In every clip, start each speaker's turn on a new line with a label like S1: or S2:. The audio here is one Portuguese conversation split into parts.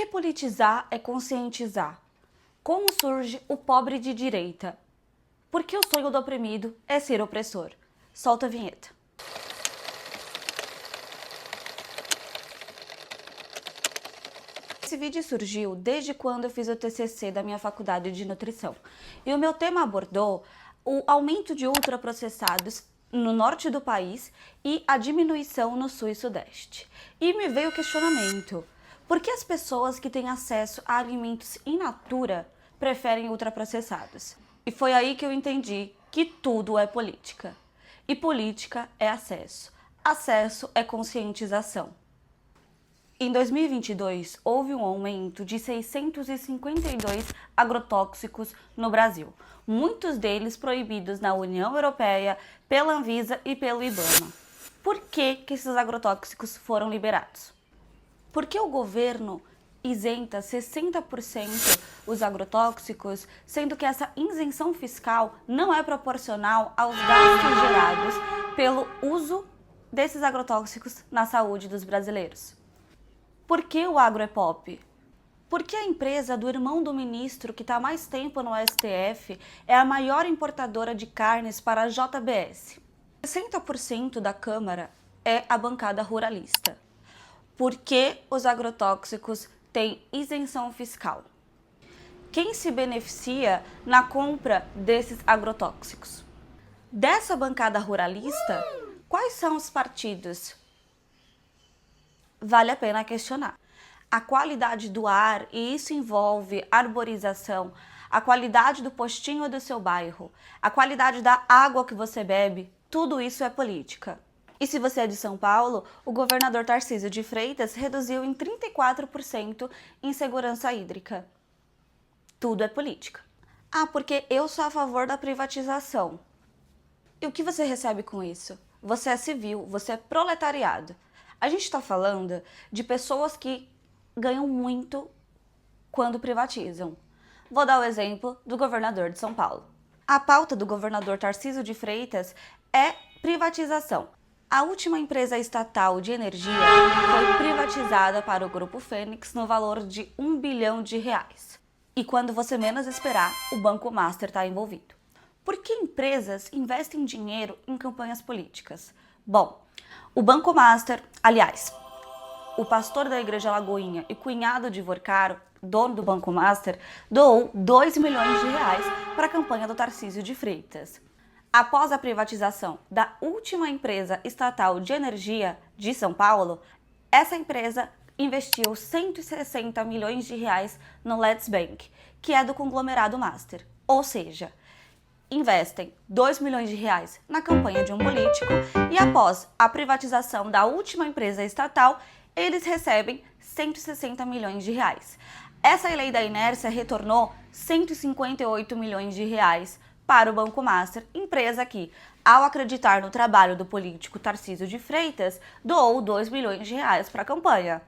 S1: que politizar é conscientizar? Como surge o pobre de direita? Por que o sonho do oprimido é ser opressor? Solta a vinheta. Esse vídeo surgiu desde quando eu fiz o TCC da minha faculdade de nutrição. E o meu tema abordou o aumento de ultraprocessados no norte do país e a diminuição no sul e sudeste. E me veio o questionamento: por que as pessoas que têm acesso a alimentos in natura preferem ultraprocessados? E foi aí que eu entendi que tudo é política. E política é acesso. Acesso é conscientização. Em 2022, houve um aumento de 652 agrotóxicos no Brasil, muitos deles proibidos na União Europeia, pela Anvisa e pelo IBAMA. Por que esses agrotóxicos foram liberados? Porque o governo isenta 60% os agrotóxicos, sendo que essa isenção fiscal não é proporcional aos gastos gerados pelo uso desses agrotóxicos na saúde dos brasileiros. Por que o agro é pop? Porque a empresa do irmão do ministro, que está mais tempo no STF, é a maior importadora de carnes para a JBS. 60% da Câmara é a bancada ruralista. Por que os agrotóxicos têm isenção fiscal? Quem se beneficia na compra desses agrotóxicos? Dessa bancada ruralista, quais são os partidos? Vale a pena questionar. A qualidade do ar, e isso envolve arborização, a qualidade do postinho do seu bairro, a qualidade da água que você bebe, tudo isso é política. E se você é de São Paulo, o governador Tarcísio de Freitas reduziu em 34% insegurança hídrica. Tudo é política. Ah, porque eu sou a favor da privatização. E o que você recebe com isso? Você é civil, você é proletariado. A gente está falando de pessoas que ganham muito quando privatizam. Vou dar o exemplo do governador de São Paulo. A pauta do governador Tarcísio de Freitas é privatização. A última empresa estatal de energia foi privatizada para o Grupo Fênix no valor de R$ 1 bilhão. E quando você menos esperar, o Banco Master está envolvido. Por que empresas investem dinheiro em campanhas políticas? Bom, o Banco Master, aliás, o pastor da Igreja Lagoinha e cunhado de Vorcaro, dono do Banco Master, doou R$ 2 milhões para a campanha do Tarcísio de Freitas. Após a privatização da última empresa estatal de energia de São Paulo, essa empresa investiu R$ 160 milhões no Let's Bank, que é do conglomerado Master. Ou seja, investem R$ 2 milhões na campanha de um político e após a privatização da última empresa estatal, eles recebem R$ 160 milhões. Essa lei da inércia retornou R$ 158 milhões para o Banco Master, empresa que, ao acreditar no trabalho do político Tarcísio de Freitas, doou R$ 2 milhões para a campanha.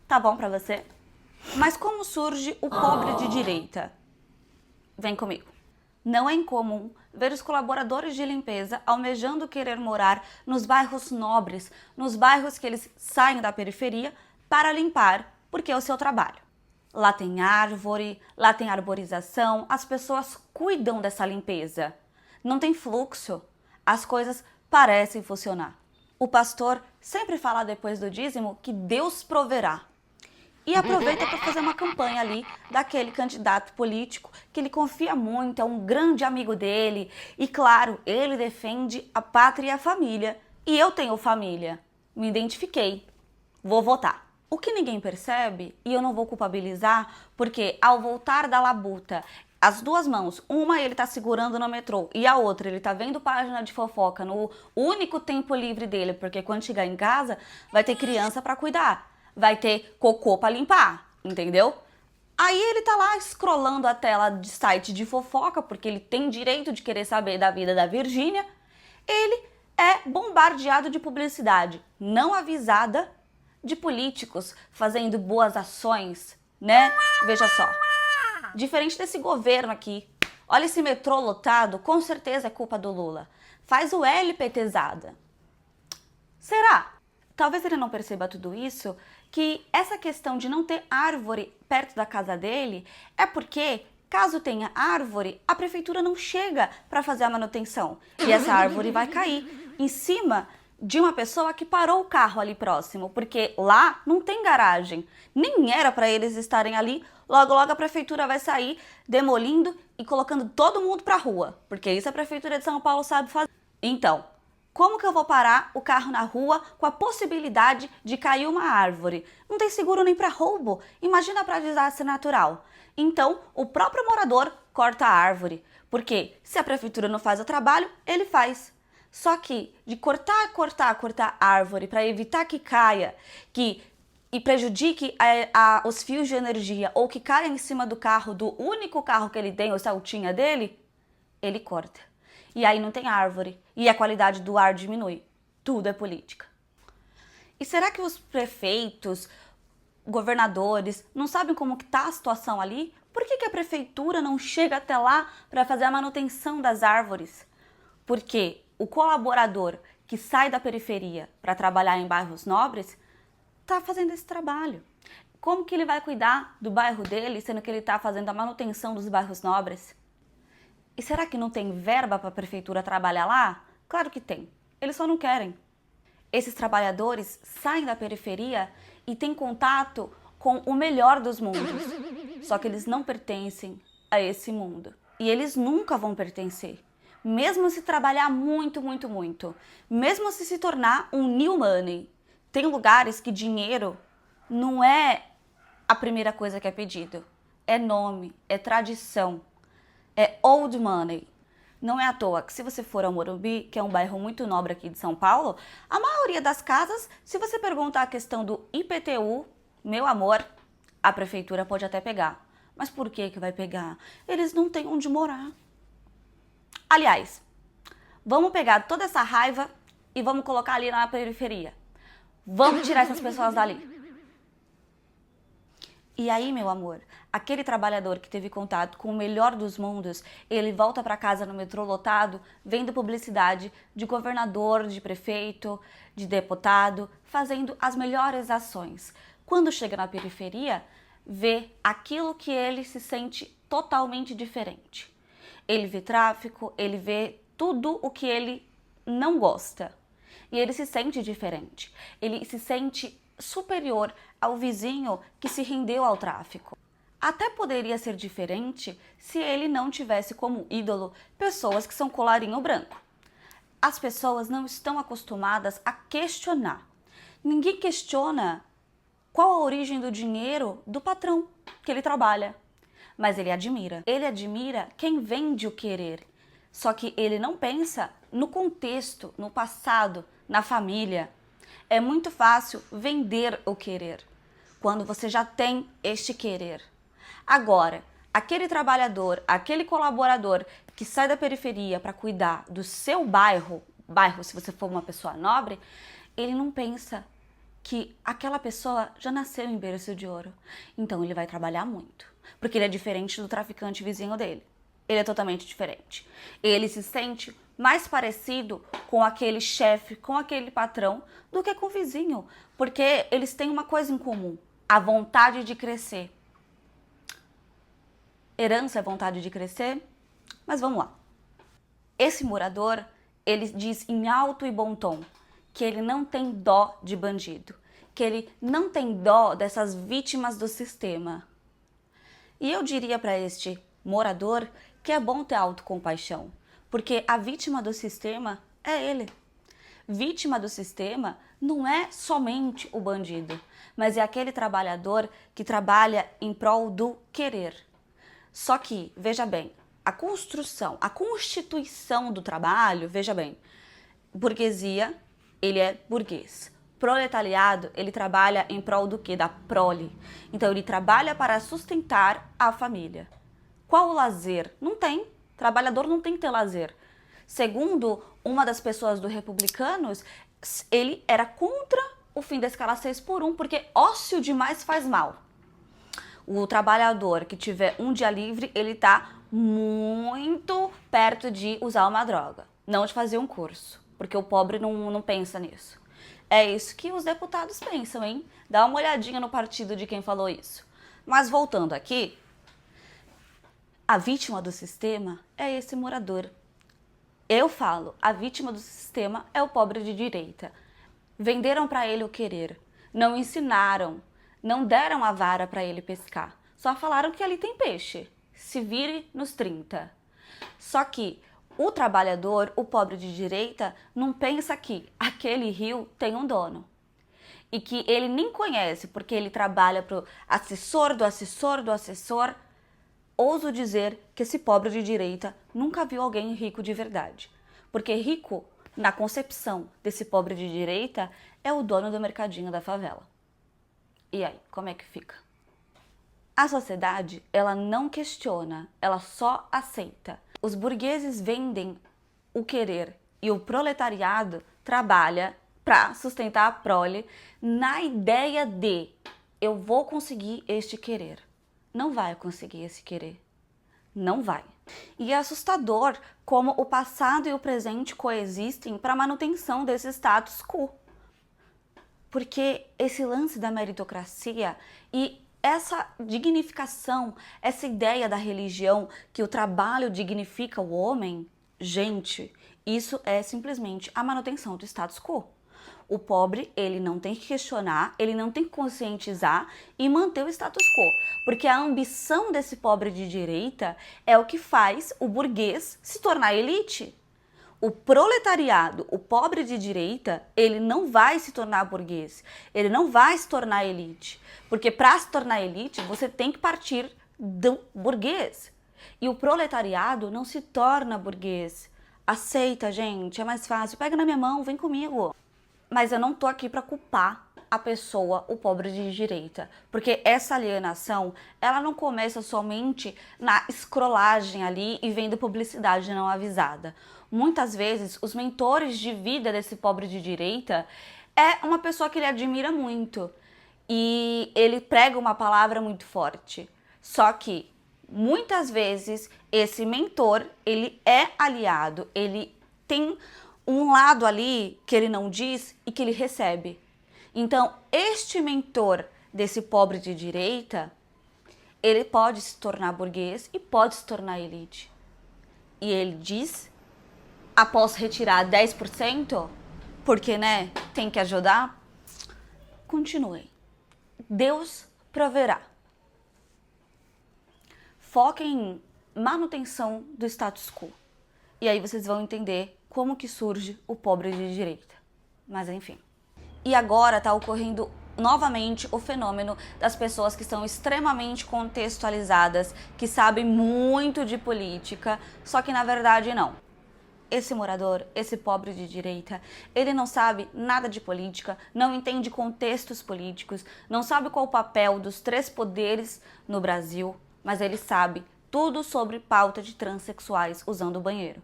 S1: Tá bom para você? Mas como surge o pobre de direita? Vem comigo. Não é incomum ver os colaboradores de limpeza almejando querer morar nos bairros nobres, nos bairros que eles saem da periferia para limpar, porque é o seu trabalho. Lá tem árvore, lá tem arborização, as pessoas cuidam dessa limpeza. Não tem fluxo, as coisas parecem funcionar. O pastor sempre fala depois do dízimo que Deus proverá. E aproveita para fazer uma campanha ali daquele candidato político que ele confia muito, é um grande amigo dele. E claro, ele defende a pátria e a família. E eu tenho família. Me identifiquei. Vou votar. O que ninguém percebe, e eu não vou culpabilizar, porque ao voltar da labuta, as duas mãos, uma ele tá segurando no metrô e a outra ele tá vendo página de fofoca no único tempo livre dele, porque quando chegar em casa vai ter criança para cuidar. Vai ter cocô para limpar, entendeu? Aí ele tá lá scrollando a tela de site de fofoca, porque ele tem direito de querer saber da vida da Virgínia. Ele é bombardeado de publicidade não avisada de políticos fazendo boas ações, né? Veja só. Diferente desse governo aqui. Olha esse metrô lotado, com certeza é culpa do Lula. Faz o LPTzada. Será? Talvez ele não perceba tudo isso que essa questão de não ter árvore perto da casa dele é porque, caso tenha árvore, a prefeitura não chega para fazer a manutenção. E essa árvore vai cair em cima de uma pessoa que parou o carro ali próximo, porque lá não tem garagem. Nem era para eles estarem ali. Logo, logo a prefeitura vai sair demolindo e colocando todo mundo para rua, porque isso a prefeitura de São Paulo sabe fazer. Então, como que eu vou parar o carro na rua com a possibilidade de cair uma árvore? Não tem seguro nem para roubo. Imagina para desastre natural. Então, o próprio morador corta a árvore, porque se a prefeitura não faz o trabalho, ele faz. Só que de cortar a árvore para evitar que caia, e prejudique os fios de energia ou que caia em cima do carro, do único carro que ele tem, o Celtinha dele, ele corta. E aí não tem árvore e a qualidade do ar diminui. Tudo é política. E será que os prefeitos, governadores, não sabem como que está a situação ali? Por que a prefeitura não chega até lá para fazer a manutenção das árvores? Porque o colaborador que sai da periferia para trabalhar em bairros nobres está fazendo esse trabalho. Como que ele vai cuidar do bairro dele, sendo que ele está fazendo a manutenção dos bairros nobres? E será que não tem verba para a prefeitura trabalhar lá? Claro que tem. Eles só não querem. Esses trabalhadores saem da periferia e têm contato com o melhor dos mundos. Só que eles não pertencem a esse mundo. E eles nunca vão pertencer. Mesmo se trabalhar muito, muito, muito. Mesmo se tornar um new money. Tem lugares que dinheiro não é a primeira coisa que é pedido. É nome, é tradição, é old money. Não é à toa que se você for ao Morumbi, que é um bairro muito nobre aqui de São Paulo, a maioria das casas, se você perguntar a questão do IPTU, meu amor, a prefeitura pode até pegar. Mas por que vai pegar? Eles não têm onde morar. Aliás, vamos pegar toda essa raiva e vamos colocar ali na periferia. Vamos tirar essas pessoas dali. E aí, meu amor, aquele trabalhador que teve contato com o melhor dos mundos, ele volta para casa no metrô lotado, vendo publicidade de governador, de prefeito, de deputado, fazendo as melhores ações. Quando chega na periferia, vê aquilo que ele se sente totalmente diferente. Ele vê tráfico, ele vê tudo o que ele não gosta. E ele se sente diferente. Ele se sente superior ao vizinho que se rendeu ao tráfico. Até poderia ser diferente se ele não tivesse como ídolo pessoas que são colarinho branco. As pessoas não estão acostumadas a questionar. Ninguém questiona qual a origem do dinheiro do patrão que ele trabalha. Mas ele admira. Ele admira quem vende o querer. Só que ele não pensa no contexto, no passado, na família. É muito fácil vender o querer, quando você já tem este querer. Agora, aquele trabalhador, aquele colaborador que sai da periferia para cuidar do seu bairro, se você for uma pessoa nobre, ele não pensa que aquela pessoa já nasceu em berço de ouro. Então ele vai trabalhar muito, porque ele é diferente do traficante vizinho dele. Ele é totalmente diferente. Ele se sente mais parecido com aquele chefe, com aquele patrão, do que com o vizinho, porque eles têm uma coisa em comum: a vontade de crescer. Herança é vontade de crescer? Mas vamos lá. Esse morador, ele diz em alto e bom tom que ele não tem dó de bandido, que ele não tem dó dessas vítimas do sistema. E eu diria para este morador que é bom ter autocompaixão, porque a vítima do sistema é ele. Vítima do sistema não é somente o bandido, mas é aquele trabalhador que trabalha em prol do querer. Só que, veja bem, a constituição do trabalho, veja bem, burguesia, ele é burguês. Proletariado, ele trabalha em prol do quê? Da prole. Então, ele trabalha para sustentar a família. Qual o lazer? Não tem. Trabalhador não tem que ter lazer. Segundo uma das pessoas do Republicanos, ele era contra o fim da escala 6x1, porque ócio demais faz mal. O trabalhador que tiver um dia livre, ele está muito perto de usar uma droga, não de fazer um curso, porque o pobre não pensa nisso. É isso que os deputados pensam, hein? Dá uma olhadinha no partido de quem falou isso. Mas voltando aqui, a vítima do sistema é esse morador. Eu falo, a vítima do sistema é o pobre de direita. Venderam para ele o querer, não ensinaram, não deram a vara para ele pescar. Só falaram que ali tem peixe, se vire nos 30. Só que o trabalhador, o pobre de direita, não pensa que aquele rio tem um dono. E que ele nem conhece, porque ele trabalha para o assessor do assessor do assessor. Ouso dizer que esse pobre de direita nunca viu alguém rico de verdade. Porque rico, na concepção desse pobre de direita, é o dono do mercadinho da favela. E aí, como é que fica? A sociedade, ela não questiona, ela só aceita. Os burgueses vendem o querer e o proletariado trabalha para sustentar a prole na ideia de eu vou conseguir este querer. Não vai conseguir esse querer. Não vai. E é assustador como o passado e o presente coexistem para a manutenção desse status quo. Porque esse lance da meritocracia e essa dignificação, essa ideia da religião que o trabalho dignifica o homem, gente, isso é simplesmente a manutenção do status quo. O pobre, ele não tem que questionar, ele não tem que conscientizar e manter o status quo. Porque a ambição desse pobre de direita é o que faz o burguês se tornar elite. O proletariado, o pobre de direita, ele não vai se tornar burguês, ele não vai se tornar elite. Porque para se tornar elite, você tem que partir do burguês. E o proletariado não se torna burguês. Aceita, gente, é mais fácil. Pega na minha mão, vem comigo. Mas eu não tô aqui para culpar a pessoa, o pobre de direita, porque essa alienação, ela não começa somente na escrolagem ali e vendo publicidade não avisada. Muitas vezes, os mentores de vida desse pobre de direita é uma pessoa que ele admira muito e ele prega uma palavra muito forte. Só que, muitas vezes, esse mentor, ele é aliado, ele tem um lado ali que ele não diz e que ele recebe. Então, este mentor desse pobre de direita, ele pode se tornar burguês e pode se tornar elite. E ele diz, após retirar 10%, porque, né, tem que ajudar, continuem. Deus proverá. Foquem em manutenção do status quo. E aí vocês vão entender como que surge o pobre de direita. Mas enfim. E agora está ocorrendo novamente o fenômeno das pessoas que são extremamente contextualizadas, que sabem muito de política, só que na verdade não. Esse morador, esse pobre de direita, ele não sabe nada de política, não entende contextos políticos, não sabe qual o papel dos 3 poderes no Brasil, mas ele sabe tudo sobre pauta de transexuais usando o banheiro.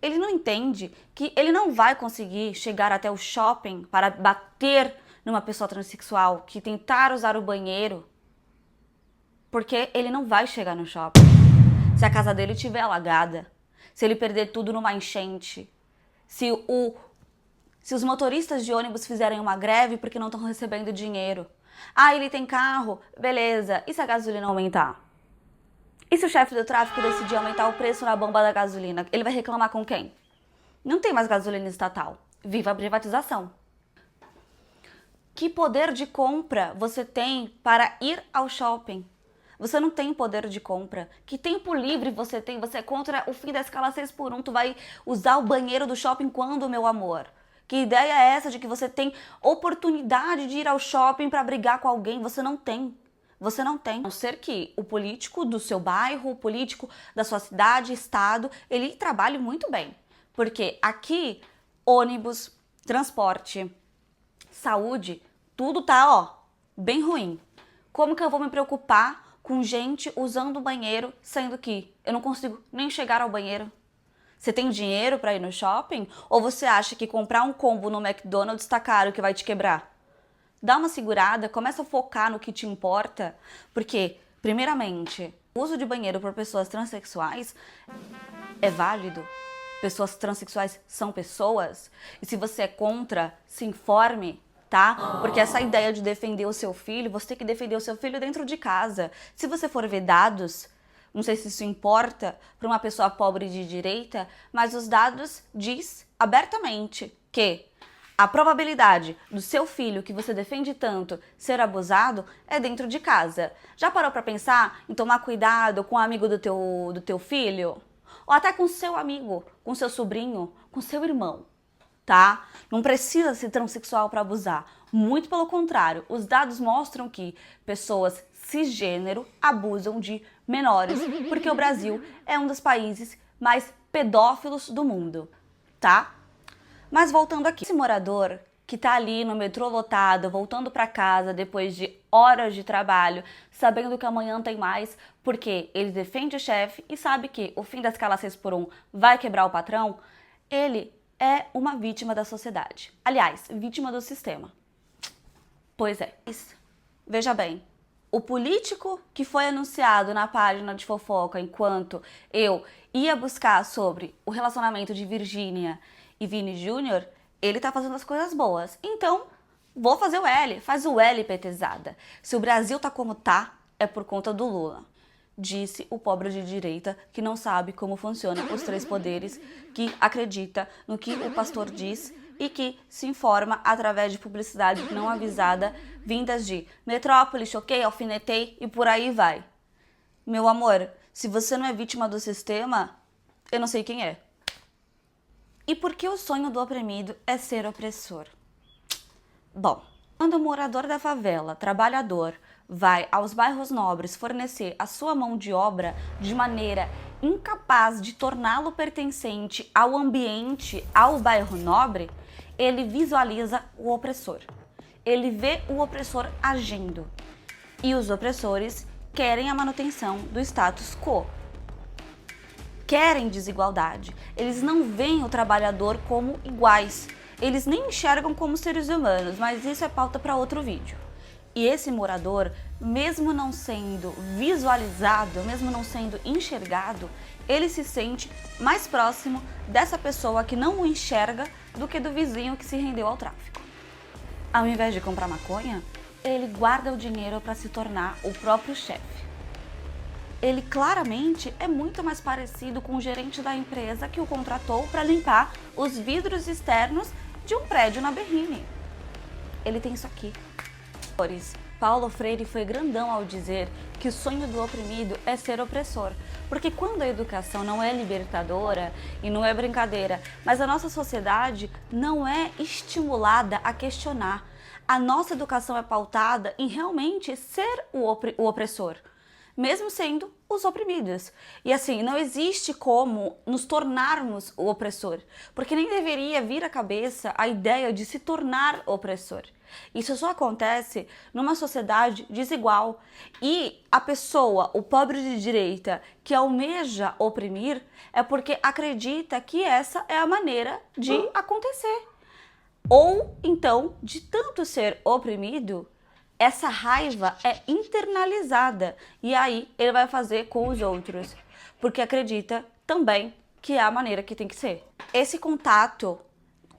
S1: Ele não entende que ele não vai conseguir chegar até o shopping para bater numa pessoa transexual que tentar usar o banheiro, porque ele não vai chegar no shopping. Se a casa dele estiver alagada, se ele perder tudo numa enchente, se os motoristas de ônibus fizerem uma greve porque não estão recebendo dinheiro. Ah, ele tem carro, beleza, e se a gasolina aumentar? E se o chefe do tráfico decidir aumentar o preço na bomba da gasolina, ele vai reclamar com quem? Não tem mais gasolina estatal. Viva a privatização. Que poder de compra você tem para ir ao shopping? Você não tem poder de compra. Que tempo livre você tem? Você é contra o fim da escala 6x1. Tu vai usar o banheiro do shopping quando, meu amor? Que ideia é essa de que você tem oportunidade de ir ao shopping para brigar com alguém? Você não tem. Você não tem. A não ser que o político do seu bairro, o político da sua cidade, estado, ele trabalhe muito bem. Porque aqui, ônibus, transporte, saúde, tudo tá, ó, bem ruim. Como que eu vou me preocupar com gente usando o banheiro, sendo que eu não consigo nem chegar ao banheiro? Você tem dinheiro para ir no shopping? Ou você acha que comprar um combo no McDonald's tá caro que vai te quebrar? Dá uma segurada, começa a focar no que te importa, porque, primeiramente, o uso de banheiro por pessoas transexuais é válido. Pessoas transexuais são pessoas, e se você é contra, se informe, tá? Porque essa ideia de defender o seu filho, você tem que defender o seu filho dentro de casa. Se você for ver dados, não sei se isso importa para uma pessoa pobre de direita, mas os dados diz abertamente que a probabilidade do seu filho, que você defende tanto, ser abusado é dentro de casa. Já parou para pensar em tomar cuidado com o amigo do teu filho? Ou até com seu amigo, com seu sobrinho, com seu irmão, tá? Não precisa ser transexual para abusar. Muito pelo contrário, os dados mostram que pessoas cisgênero abusam de menores, porque o Brasil é um dos países mais pedófilos do mundo, tá? Mas voltando aqui, esse morador que tá ali no metrô lotado, voltando para casa depois de horas de trabalho, sabendo que amanhã tem mais, porque ele defende o chefe e sabe que o fim da escala 6x1 vai quebrar o patrão, ele é uma vítima da sociedade. Aliás, vítima do sistema. Pois é. Veja bem, o político que foi anunciado na página de fofoca enquanto eu ia buscar sobre o relacionamento de Virgínia e Vini Júnior, ele tá fazendo as coisas boas. Então, vou fazer o L. Faz o L, petezada. Se o Brasil tá como tá, é por conta do Lula. Disse o pobre de direita que não sabe como funcionam os três poderes, que acredita no que o pastor diz e que se informa através de publicidade não avisada, vindas de metrópole, choquei, alfinetei e por aí vai. Meu amor, se você não é vítima do sistema, eu não sei quem é. E por que o sonho do oprimido é ser opressor? Bom, quando o morador da favela, trabalhador, vai aos bairros nobres fornecer a sua mão de obra de maneira incapaz de torná-lo pertencente ao ambiente, ao bairro nobre, ele visualiza o opressor. Ele vê o opressor agindo. E os opressores querem a manutenção do status quo. Querem desigualdade. Eles não veem o trabalhador como iguais. Eles nem enxergam como seres humanos, mas isso é pauta para outro vídeo. E esse morador, mesmo não sendo visualizado, mesmo não sendo enxergado, ele se sente mais próximo dessa pessoa que não o enxerga do que do vizinho que se rendeu ao tráfico. Ao invés de comprar maconha, ele guarda o dinheiro para se tornar o próprio chefe. Ele claramente é muito mais parecido com o gerente da empresa que o contratou para limpar os vidros externos de um prédio na Berrini. Ele tem isso aqui. Paulo Freire foi grandão ao dizer que o sonho do oprimido é ser opressor, porque quando a educação não é libertadora e não é brincadeira, mas a nossa sociedade não é estimulada a questionar. A nossa educação é pautada em realmente ser o opressor, mesmo sendo os oprimidos. E assim, não existe como nos tornarmos o opressor, porque nem deveria vir à cabeça a ideia de se tornar opressor. Isso só acontece numa sociedade desigual. E a pessoa, o pobre de direita, que almeja oprimir, é porque acredita que essa é a maneira de acontecer. Ou então, de tanto ser oprimido, essa raiva é internalizada e aí ele vai fazer com os outros, porque acredita também que é a maneira que tem que ser. Esse contato,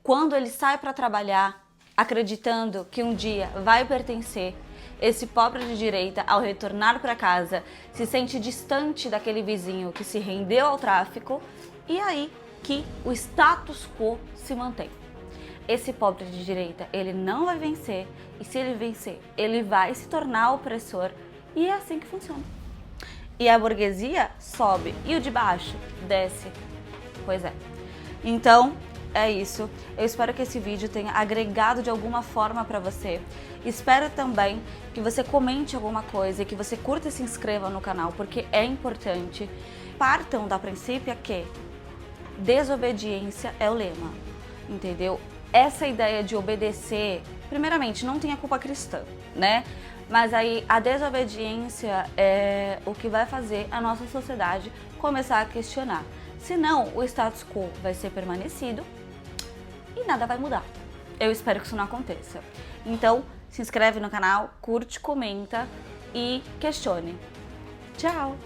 S1: quando ele sai para trabalhar, acreditando que um dia vai pertencer, esse pobre de direita, ao retornar para casa, se sente distante daquele vizinho que se rendeu ao tráfico e aí que o status quo se mantém. Esse pobre de direita, ele não vai vencer, e se ele vencer, ele vai se tornar opressor, e é assim que funciona. E a burguesia sobe, e o de baixo desce. Pois é. Então, é isso. Eu espero que esse vídeo tenha agregado de alguma forma para você. Espero também que você comente alguma coisa, e que você curta e se inscreva no canal, porque é importante. Partam da princípio que desobediência é o lema, entendeu? Essa ideia de obedecer, primeiramente, não tem a culpa cristã, né? Mas aí a desobediência é o que vai fazer a nossa sociedade começar a questionar. Senão, o status quo vai ser permanecido e nada vai mudar. Eu espero que isso não aconteça. Então, se inscreve no canal, curte, comenta e questione. Tchau!